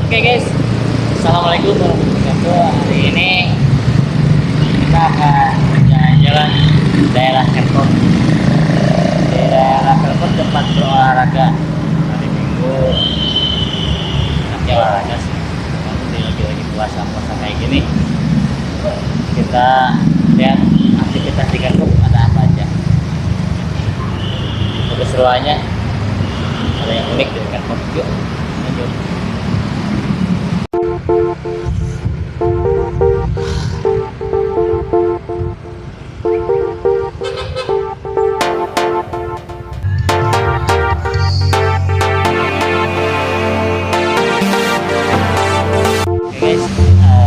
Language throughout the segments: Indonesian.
Oke guys, assalamualaikum warahmatullahi wabarakatuh. Hari ini kita akan jalan-jalan di daerah Kerkop. Di daerah Kerkop tempat berolahraga. Hari Minggu nanti olahraga sih. Nanti lagi puasa kayak gini. Kita lihat aktivitas di Kerkop ada apa aja. Keseruannya ada yang unik di Kerkop. Yuk, lanjut.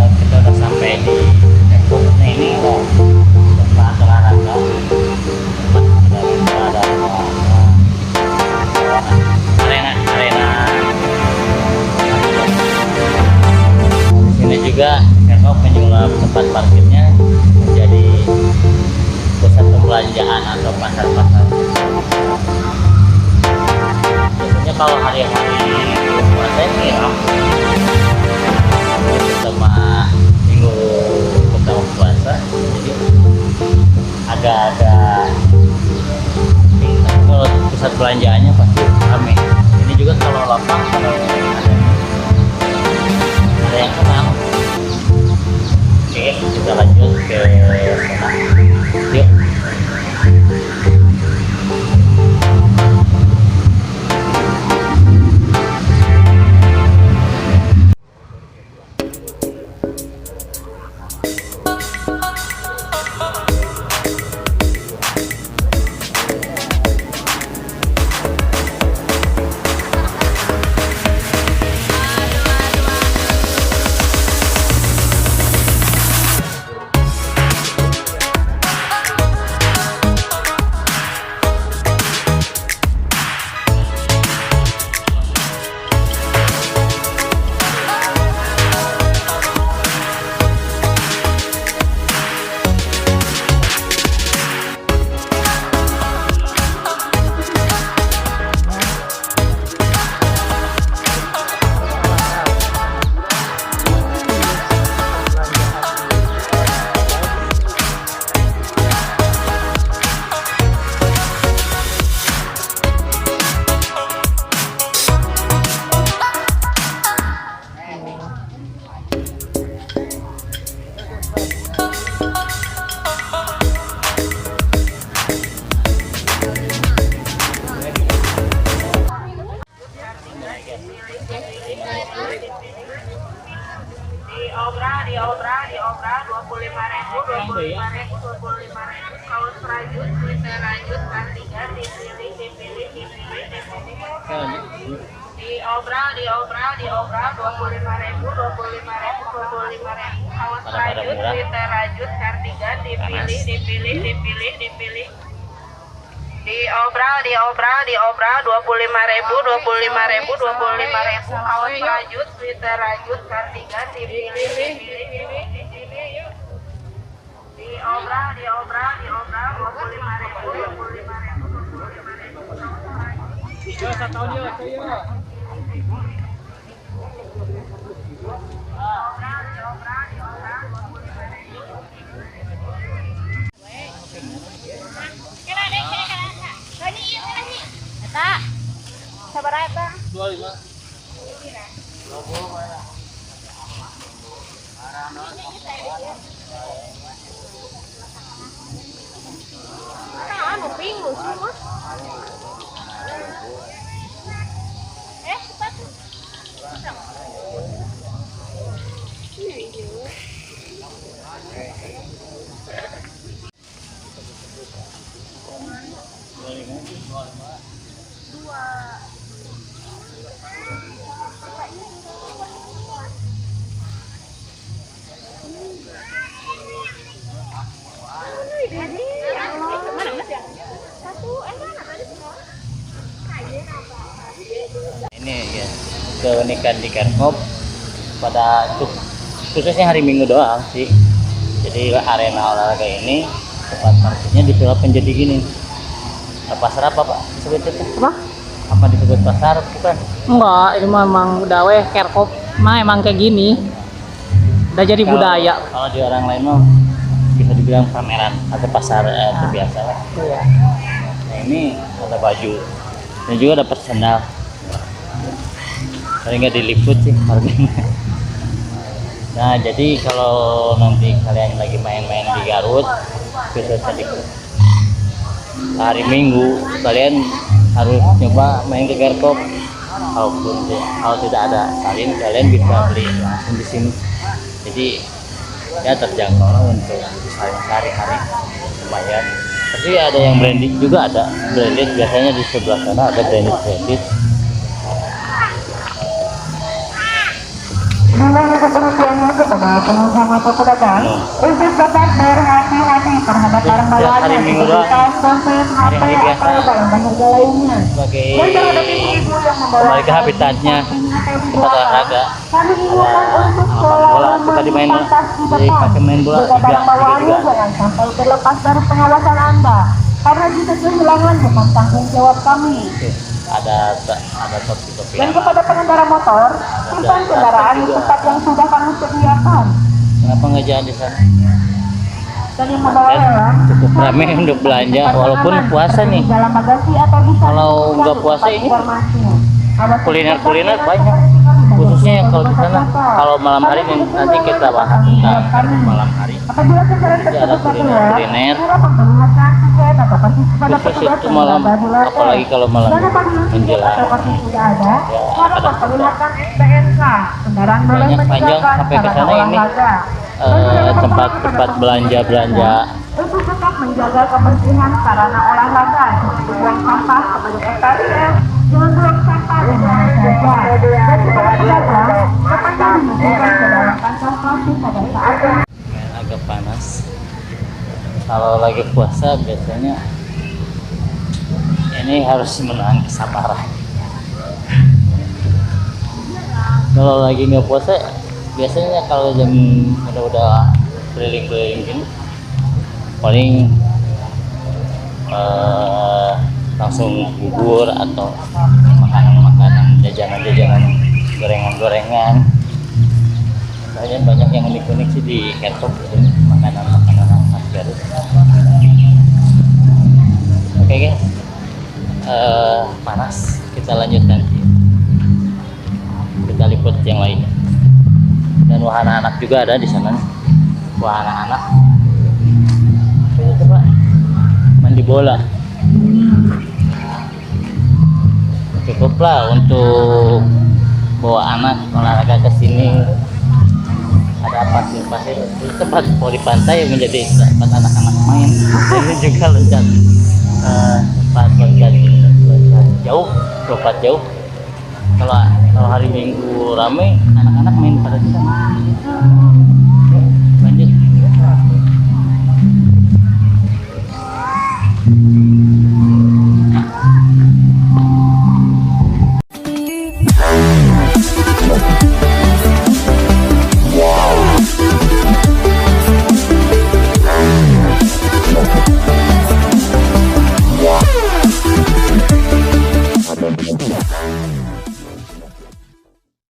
Kita udah sampai di Kerkop. Nah, ini tempat olahraga, tempat ada arena. Di sini juga Kerkop menyulap tempat parkirnya menjadi pusat perbelanjaan atau pasar-pasar. Biasanya kalau hari-hari puasa ini ya sama minggu pertama puasa, jadi agak-agak kalau pusat belanjaannya pasti ramai. Ini juga kalau lapang, kalau ada yang kenal. Oke, kita lanjut ke sana. Yuk. Diobral 25.000 kaos rajut, sweater rajut, kardigan dipilih. Diobral 25.000 kaos rajut, sweater rajut, kardigan dipilih. Diobral 25.000 kaos rajut, sweater rajut, kardigan dipilih. Diobral 25.000 sabar eta 25. anu bingung semua. Sepatu. Ini ya keunikan di Kerkop pada khususnya hari Minggu doang sih. Jadi arena olahraga ini tempat parkirnya disulap menjadi gini. Pasar apa Pak disebutnya? Apa? Apa disebut pasar bukan? Enggak, ini memang udah Kerkop. emang kayak gini. Udah jadi budaya. Kalau di orang lain mah bisa dibilang pameran atau pasar terbiasa lah. Iya. Nah ini ada baju dan juga dapat sandal. Paling nggak diliput sih harganya. Nah jadi kalau nanti kalian lagi main-main di Garut, khususnya di hari Minggu, kalian harus coba main ke Garkop. Kalau tidak ada salin, kalian bisa beli langsung di sini. Jadi ya terjangkau lah untuk salin sehari-hari, lumayan. Tapi ada yang branded juga, ada branded, biasanya di sebelah sana ada branded. Untuk dapat berhati-hati terhadap barang bawaan hari yang Minggu doang, hari-hari biasa berharga lainnya. sebagai Dan terhadap ibu-ibu yang membawa kembali ke habitatnya tempat olahraga. kami ingatkan untuk bola, selalu suka dimain melintas di jadi depan. pakai main bola Jaga barang bawaannya juga. jangan sampai terlepas dari pengawasan Anda. Karena jika kehilangan bukan tanggung jawab kami. Oke, ada topi-topi Dan kepada pengendara motor, simpan kendaraan di tempat yang sudah kami sediakan. kenapa nggak jalan di sana? Dan yang membawa Dan helm, cukup ramai untuk belanja walaupun puasa nih. dalam bagasi atau bisa Kalau disimpan nggak di puasa tempat ini, informasinya. Awas kuliner-kuliner tetap banyak, khususnya yang kalau di sana. Kalau malam hari nanti kita bahas tentang malam hari. Apabila kendaraan Jadi ada tersebut kuliner, segera memperlihatkan tiket atau kartu kepada khusus petugas itu yang malam, berada di loket. apalagi kalau malam Dan apabila tiket menjelang atau kartu sudah ada, ya, maka ada memperlihatkan SPNK. Kendaraan boleh banyak panjang meninggalkan sampai ke sarana sana ini olahraga. Dan jangan lupa tempat belanja untuk tetap menjaga kebersihan sarana olahraga seperti buang sampah kepada SPNK. Jangan buang sampah di mana saja. Dan kepada pedagang, sepanjang menunjukkan ke dalam kantong plastik pada saat agak panas. Kalau lagi puasa biasanya ini harus menahan kesabaran. Kalau lagi nggak puasa biasanya kalau jam udah keliling-keliling gini paling langsung bubur atau makanan-makanan, jajanan-jajanan, gorengan-gorengan. Soalnya banyak yang unik-unik sih di Garut ini, makanan-makanan khas Garut. Oke guys, panas, kita lanjut nanti. Kita liput yang lainnya. Dan wahana anak juga ada di sana. Wahana anak. Coba mandi bola. Cukuplah untuk bawa anak olahraga ke sini. Ada pasir-pasir, tempat di pantai menjadi tempat anak-anak main. Ini juga lezat tempat lezat jauh, lompat jauh. Kalau hari Minggu ramai, anak-anak main pada di sana. Oke, lanjut. Yeah.